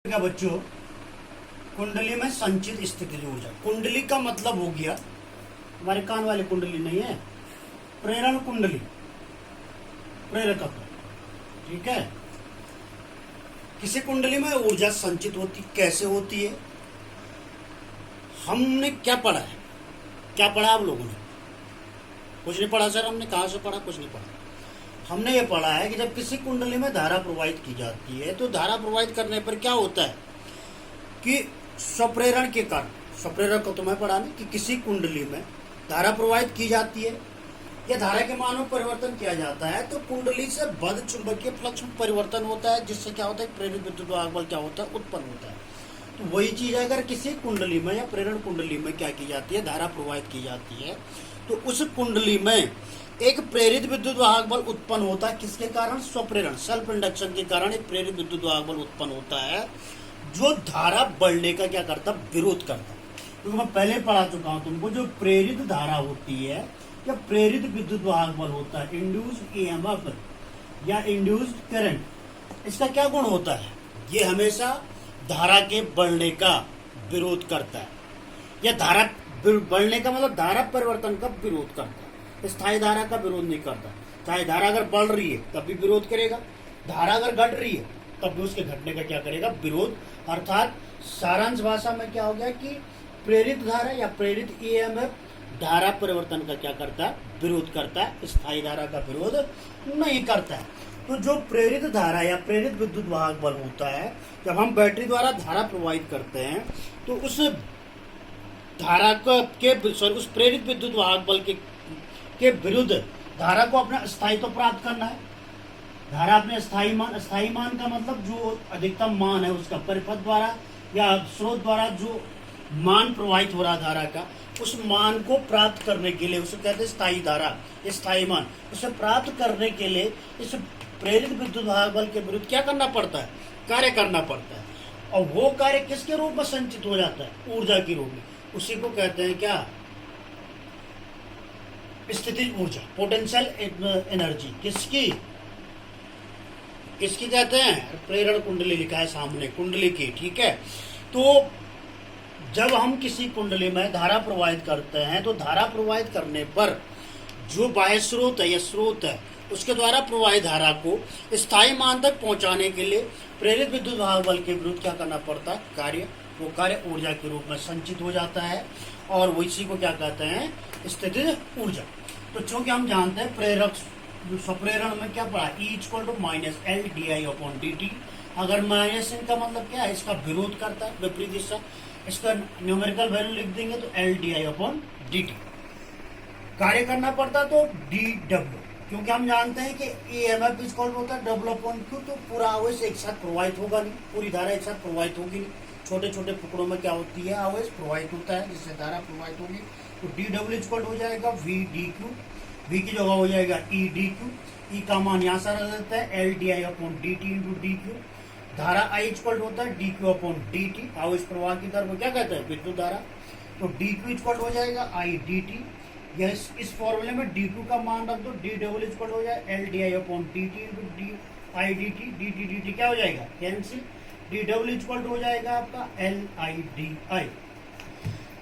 का बच्चों, कुंडली में संचित स्थितिज ऊर्जा। कुंडली का मतलब हो गया, हमारे कान वाली कुंडली नहीं है, प्रेरण कुंडली, प्रेरकत्व। ठीक है, किसी कुंडली में ऊर्जा संचित होती कैसे होती है? हमने क्या पढ़ा है? क्या पढ़ा आप लोगों ने? कुछ नहीं पढ़ा सर, हमने कहाँ से पढ़ा? कुछ नहीं पढ़ा। हमने ये पढ़ा है कि जब किसी कुंडली में धारा प्रवाहित की जाती है तो धारा प्रवाहित करने पर क्या होता है कि स्वप्रेरण के कारण, स्वप्रेरण को तुम्हें पढ़ा ना, कि किसी कुंडली में धारा प्रवाहित की जाती है या धारा के मान में परिवर्तन किया जाता है तो कुंडली से बद्ध चुंबकीय फ्लक्स में परिवर्तन होता है, जिससे क्या होता है, प्रेरित विद्युत वाहक बल क्या होता है, उत्पन्न होता है। तो वही चीज अगर किसी कुंडली में या प्रेरण कुंडली में क्या की जाती है, धारा प्रवाहित की जाती है, तो उस कुंडली में एक प्रेरित विद्युत वाहक बल उत्पन्न होता है। किसके कारण? स्वप्रेरण, सेल्फ इंडक्शन के कारण एक प्रेरित विद्युत वाहक बल उत्पन्न होता है, जो धारा बढ़ने का क्या करता, विरोध करता। क्योंकि मैं पहले पढ़ा चुका हूं तुमको, जो प्रेरित धारा होती है या प्रेरित विद्युत वाहक बल होता है, इंड्यूस्ड ईएमएफ या इंड्यूस्ड करंट, इसका क्या गुण होता है? ये हमेशा धारा के बढ़ने का विरोध करता है, या धारा बढ़ने का मतलब धारा परिवर्तन का विरोध करता है, स्थायी धारा का विरोध नहीं करता। चाहे धारा अगर बढ़ रही है तब भी विरोध करेगा, धारा अगर घट रही है तब भी उसके घटने का क्या करेगा, विरोध। अर्थात सारांश भाषा में क्या हो गया कि प्रेरित धारा या प्रेरित ईएमएफ धारा परिवर्तन का क्या करता है, विरोध करता है, स्थायी धारा का विरोध नहीं करता है। तो जो प्रेरित धारा या प्रेरित विद्युत वाहक बल होता है, जब हम बैटरी द्वारा धारा प्रवाहित करते हैं तो उस धारा के उस प्रेरित विद्युत वाहक बल के विरुद्ध धारा को अपना स्थायित्व प्राप्त करना है। धारा अपने स्थायी मान का मतलब जो अधिकतम मान है उसका परिपथ द्वारा या स्रोत द्वारा जो मान प्रवाहित हो रहा धारा का, उस मान को प्राप्त करने के लिए, उसे कहते हैं स्थायी धारा, स्थायी मान, उसे प्राप्त करने के लिए इस प्रेरित विद्युत वाहक बल के विरुद्ध क्या करना पड़ता है, कार्य करना पड़ता है। और वो कार्य किसके रूप में संचित हो जाता है? ऊर्जा के रूप में। उसी को कहते हैं क्या? स्थितिज ऊर्जा, पोटेंशियल एनर्जी। किसकी कहते हैं? प्रेरण कुंडली लिखा है सामने, कुंडली की। ठीक है, तो जब हम किसी कुंडली में धारा प्रवाहित करते हैं तो धारा प्रवाहित करने पर जो बाह्य स्रोत है या स्रोत है उसके द्वारा प्रवाहित धारा को स्थायी मान तक पहुंचाने के लिए प्रेरित विद्युत वाहक बल के विरुद्ध क्या करना पड़ता है, कार्य। वो कार्य ऊर्जा के रूप में संचित हो जाता है और वो इसी को क्या कहते हैं, स्थितिज ऊर्जा। तो चूंकि हम जानते हैं प्रेरक स्वप्रेरण में क्या पढ़ा, E = -L/dI/dt। अगर माइनस का मतलब क्या है, इसका विरोध करता है, विपरीत दिशा। इसका न्यूमेरिकल वैल्यू लिख देंगे तो L/dI/dt। कार्य करना पड़ता तो dW, क्योंकि हम जानते हैं कि EMF इक्वल होता है W/Q। तो पूरा आवेश एक साथ प्रवाहित होगा नहीं, पूरी धारा एक साथ प्रवाहित होगी नहीं, छोटे छोटे टुकड़ों में क्या होती है, आवेश प्रवाहित होता है, जिससे धारा प्रवाहित होगी। तो dW इक्वल हो जाएगा V/dQ, V की जगह हो जाएगा E/dQ। E का मान यहाँ से रख देता है L/dI/dt × dQ। धारा I इक्वल होता है dQ/dt। आवेश प्रवाह की दर को क्या कहते हैं, विद्युत धारा। तो dQ इक्वल हो जाएगा I/dt। यह इस फॉर्मूले में dQ का मान रख दो, dW इक्वल हो जाए L/dI/dt × I/dt। dt क्या हो जाएगा, कैंसिल। dW इक्वल हो जाएगा आपका L/dI।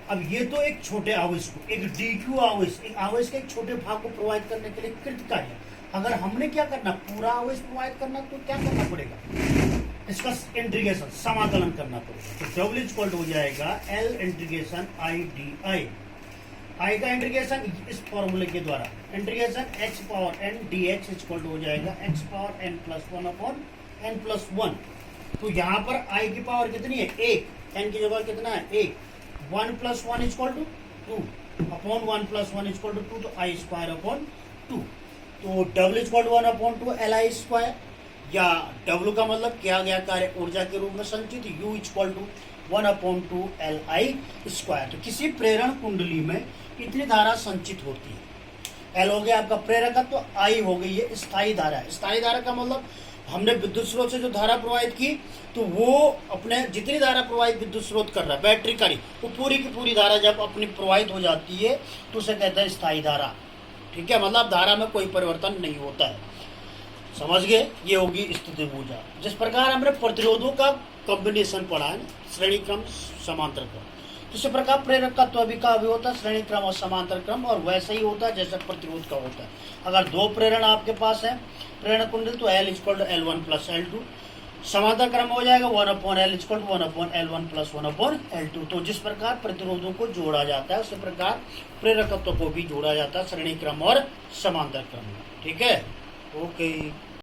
अब ये तो एक छोटे आवेश को, एक dQ आवेश, एक आवेश के एक छोटे भाग को प्रवाहित करने के लिए कृत कार्य। अगर हमने क्या करना, पूरा आवेश प्रवाहित करना, तो क्या करना पड़ेगा, इसका इंटीग्रेशन, समाकलन करना पड़ेगा। तो W इक्वल हो जाएगा L/I/dI। I का इंटीग्रेशन इस फॉर्मूले के द्वारा, इंटीग्रेशन x⁴n dx इक्वल हो जाएगा x⁴n + 1/n+1। तो यहाँ पर I की पावर कितनी है, 1, n की जगह कितना है, 1। 1 + 1 = 2 अपॉन 1 + 1 = 2, तो I²/2। तो W इक्वल 1/2 Li², या W का मतलब किया गया कार्य ऊर्जा के रूप में संचित, U इक्वल 1/2 Li²। तो किसी प्रेरण कुंडली में कितनी धारा संचित होती है? L हो गया आपका प्रेरकत्व, तो I हो गई है स्थायी धारा। स्थायी धारा का मतलब हमने विद्युत स्रोत से जो धारा प्रवाहित की, तो वो अपने जितनी धारा प्रवाहित विद्युत स्रोत कर रहा है, बैटरी करी, वो पूरी की पूरी धारा जब अपनी प्रवाहित हो जाती है तो उसे कहते हैं स्थायी धारा। ठीक है, मतलब धारा में कोई परिवर्तन नहीं होता है। समझ गए? ये होगी स्थितिज ऊर्जा। जिस प्रकार हमने प्रतिरोधों का कॉम्बिनेशन पढ़ा है ना, श्रेणी क्रम समांतर क्रम। इसी प्रकार प्रेरक का तो अभी का भी होता है श्रेणी क्रम और समांतर क्रम, और वैसे ही होता है जैसे प्रतिरोध का होता है। अगर दो प्रेरण आपके पास है प्रेरण कुंडल तो L = L1 + L2, समांतर क्रम हो जाएगा 1/L = 1/L1 + 1/L2। तो जिस प्रकार प्रतिरोधों को जोड़ा जाता है उसी प्रकार प्रेरकत्व को भी जोड़ा जाता है श्रेणी क्रम और समांतर क्रम में। ठीक है, ओके।